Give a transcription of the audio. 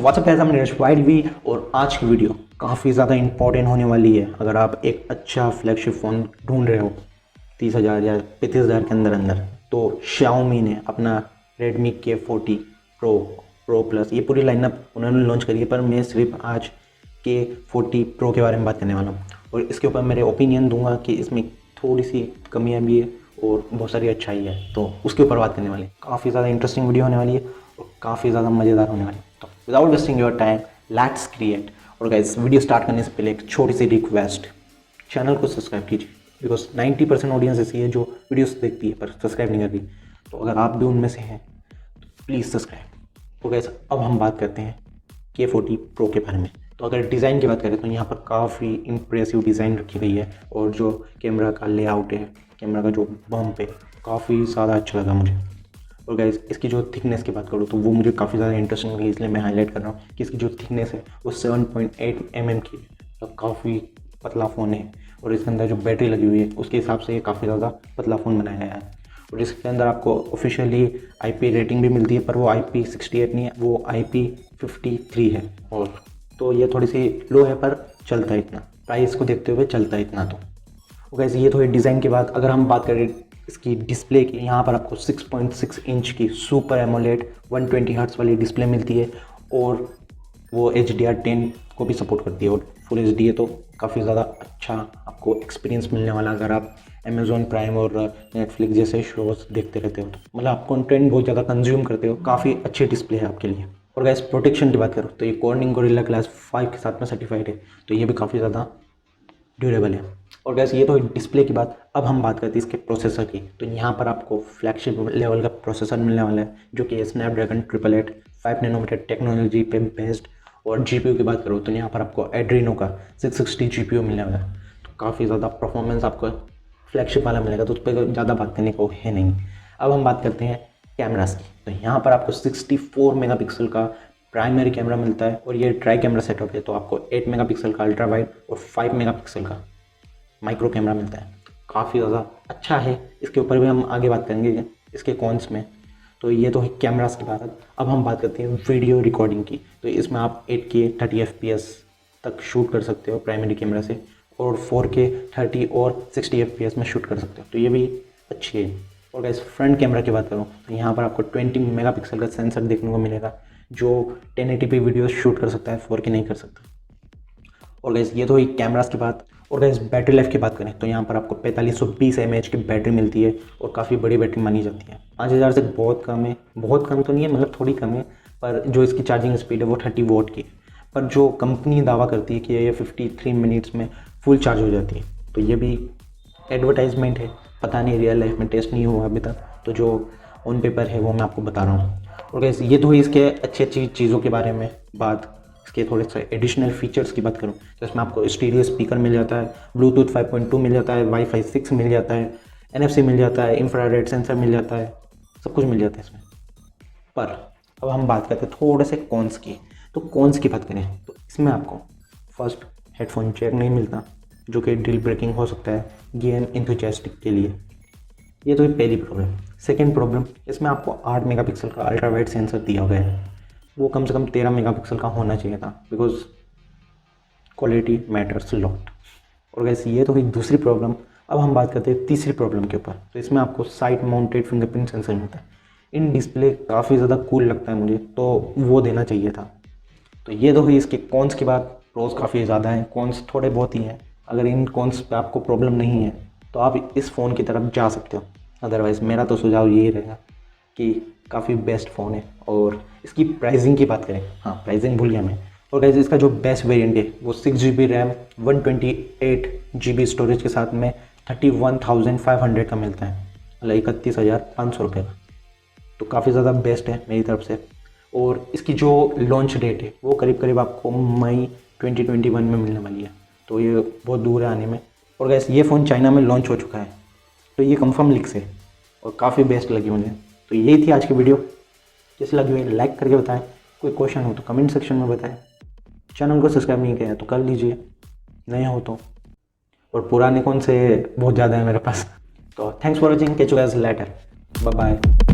WhatsApp guys, मैं Neeraj Y.D.V और आज की वीडियो काफ़ी ज़्यादा इंपॉर्टेंट होने वाली है। अगर आप एक अच्छा फ्लैगशिप फ़ोन ढूंढ रहे हो 30,000 या 35,000 के अंदर अंदर, तो Xiaomi ने अपना Redmi K40 Pro प्लस ये पूरी लाइनअप उन्होंने लॉन्च करी है। पर मैं सिर्फ आज K40 Pro के बारे में बात करने वाला हूँ और इसके ऊपर मेरे ओपिनियन दूंगा कि इसमें थोड़ी सी कमियाँ भी है और बहुत सारी अच्छाई है, तो उसके ऊपर बात करने वाली है। काफ़ी ज़्यादा इंटरेस्टिंग वीडियो होने वाली है और काफ़ी ज़्यादा मज़ेदार होने वाली है। तो without wasting your time let's create. और गाइस, वीडियो स्टार्ट करने से पहले एक छोटी सी रिक्वेस्ट, चैनल को सब्सक्राइब कीजिए बिकॉज 90% ऑडियंस ऐसी है जो वीडियोस देखती है पर सब्सक्राइब नहीं करती। तो अगर आप भी उनमें से हैं तो प्लीज़ सब्सक्राइब। तो गाइस, अब हम बात करते हैं K40 Pro के बारे में। तो अगर डिज़ाइन की बात करें तो यहाँ पर काफ़ी इंप्रेसिव डिज़ाइन रखी गई है और जो कैमरा का लेआउट है, कैमरा का जो बम्प है, काफ़ी ज़्यादा अच्छा लगा मुझे। और गाइस, इसकी जो थिकनेस की बात करूँ तो वो मुझे काफ़ी ज़्यादा इंटरेस्टिंग लगी, इसलिए मैं हाईलाइट कर रहा हूँ कि इसकी जो थिकनेस है वो 7.8 mm की है। तो काफ़ी पतला फ़ोन है और इसके अंदर जो बैटरी लगी हुई है उसके हिसाब से ये काफ़ी ज़्यादा पतला फ़ोन बनाया गया है। और इसके अंदर आपको ऑफिशियली IP रेटिंग भी मिलती है, पर वो IP68 नहीं है, वो IP53 है। और तो ये थोड़ी सी लो है पर चलता है इतना, प्राइस को देखते हुए चलता है इतना। तो गाइस, ये तो है डिज़ाइन के बाद। अगर हम बात करें इसकी डिस्प्ले की, यहाँ पर आपको 6.6 इंच की सुपर एमोलेड 120 हर्ट्ज़ वाली डिस्प्ले मिलती है और वो HDR10 को भी सपोर्ट करती है और फुल HD है। तो काफ़ी ज़्यादा अच्छा आपको एक्सपीरियंस मिलने वाला अगर आप अमेज़ॉन प्राइम और नेटफ्लिक्स जैसे शोज़ देखते रहते हो, तो मतलब आप कंटेंट बहुत ज़्यादा कंज्यूम करते हो, काफ़ी अच्छी डिस्प्ले है आपके लिए। और गाइस, प्रोटेक्शन की बात करो तो ये कॉर्निंग गोरिल्ला ग्लास 5 के साथ में सर्टिफाइड है, तो ये भी काफ़ी ज़्यादा ड्यूरेबल है। और गैस, ये तो डिस्प्ले की बात। अब हम बात करते हैं इसके प्रोसेसर की। तो यहाँ पर आपको फ्लैगशिप लेवल का प्रोसेसर मिलने वाला है जो कि स्नैपड्रैगन 888 5 नैनोमीटर टेक्नोलॉजी पे बेस्ड। और GPU की बात करो तो यहाँ पर आपको एड्रीनो का 660 GPU मिलने वाला है। तो काफ़ी ज़्यादा परफॉर्मेंस आपको फ्लैगशिप वाला मिलेगा, तो उस पर ज़्यादा बात करने को है नहीं। अब हम बात करते हैं कैमरास की। तो यहाँ पर आपको 64 मेगापिक्सल का प्राइमरी कैमरा मिलता है और ये ट्राई कैमरा सेटअप है, तो आपको 8 मेगापिक्सल का अल्ट्रा वाइड और 5 मेगापिक्सल का माइक्रो कैमरा मिलता है। काफ़ी ज़्यादा अच्छा है। इसके ऊपर भी हम आगे बात करेंगे इसके कॉन्स में। तो ये तो है कैमरास की बात। अब हम बात करते हैं वीडियो रिकॉर्डिंग की। तो इसमें आप 8K 30 FPS तक शूट कर सकते हो प्राइमरी कैमरा से और 4K 30 और 60 FPS में शूट कर सकते हो, तो ये भी अच्छी है। और गाइस, फ्रंट कैमरा की बात करूँ तो यहाँ पर आपको 20 मेगापिक्सल का सेंसर देखने को मिलेगा जो 1080p वीडियो शूट कर सकता है, 4K नहीं कर सकता। और गाइस, ये तो ही कैमरास की बात। और गाइस, बैटरी लाइफ की बात करें तो यहाँ पर आपको 4520 mAh की बैटरी मिलती है और काफ़ी बड़ी बैटरी मानी जाती है। 5000 से बहुत कम है, बहुत कम तो नहीं है, मतलब थोड़ी कम है, पर जो इसकी चार्जिंग स्पीड है वो 30 वॉट की है। पर जो कंपनी दावा करती है कि ये 53 मिनट्स में फुल चार्ज हो जाती है, तो ये भी एडवर्टाइजमेंट है, पता नहीं, रियल लाइफ में टेस्ट नहीं हुआ अभी तक। तो जो ऑन पेपर है वो मैं आपको बता रहा हूँ। और गाइस, ये तो है इसके अच्छी चीज़ों के बारे में बात। इसके थोड़े से एडिशनल फीचर्स की बात करूँ तो इसमें आपको स्टीरियो स्पीकर मिल जाता है, ब्लूटूथ 5.2 मिल जाता है, वाईफाई 6 मिल जाता है, NFC मिल जाता है, इंफ्रारेड सेंसर मिल जाता है, सब कुछ मिल जाता है इसमें। पर अब हम बात करते हैं थोड़े से कॉन्स की। तो कॉन्स की बात करें तो इसमें आपको फर्स्ट हेडफोन जैक नहीं मिलता, जो कि डील ब्रेकिंग हो सकता है गेम इंथुजियास्टिक के लिए। ये तो पहली प्रॉब्लम। सेकेंड प्रॉब्लम, इसमें आपको 8 मेगापिक्सल का अल्ट्रा वाइड सेंसर दिया गया है, वो कम से कम 13 मेगापिक्सल का होना चाहिए था बिकॉज क्वालिटी मैटर्स लॉट। और वैसे ये तो हुई दूसरी प्रॉब्लम। अब हम बात करते हैं तीसरी प्रॉब्लम के ऊपर। तो इसमें आपको साइड माउंटेड फिंगरप्रिंट सेंसर मिलता है। इन डिस्प्ले काफ़ी ज़्यादा कूल लगता है मुझे, तो वो देना चाहिए था। तो ये तो हुई इसके कॉन्स की बात। प्रोज काफ़ी ज़्यादा हैं, कॉन्स थोड़े बहुत ही हैं। अगर इन कॉन्स पे आपको प्रॉब्लम नहीं है तो आप इस फ़ोन की तरफ जा सकते हो। अदरवाइज़ मेरा तो सुझाव यही रहेगा कि काफ़ी बेस्ट फ़ोन है। और इसकी प्राइसिंग की बात करें, हाँ प्राइसिंग भूल गया मैं। और गाइस, इसका जो बेस्ट वेरिएंट है वो 6GB रैम 128GB स्टोरेज के साथ में 31,500 का मिलता है, मतलब 31,500 रुपये का। तो काफ़ी ज़्यादा बेस्ट है मेरी तरफ से। और इसकी जो लॉन्च डेट है वो करीब करीब आपको मई 2021 में मिलने वाली है, तो ये बहुत दूर है आने में। और गाइस, ये फ़ोन चाइना में लॉन्च हो चुका है, तो ये कंफर्म लिक्स है और काफ़ी बेस्ट लगी मुझे। तो यही थी आज की वीडियो। कैसी लगी हुई लाइक करके बताएं, कोई क्वेश्चन हो तो कमेंट सेक्शन में बताएं। चैनल को सब्सक्राइब नहीं किया है तो कर लीजिए, नए हो तो। और पुराने कौन से बहुत ज़्यादा है मेरे पास। तो thanks for watching, catch you guys later, bye bye.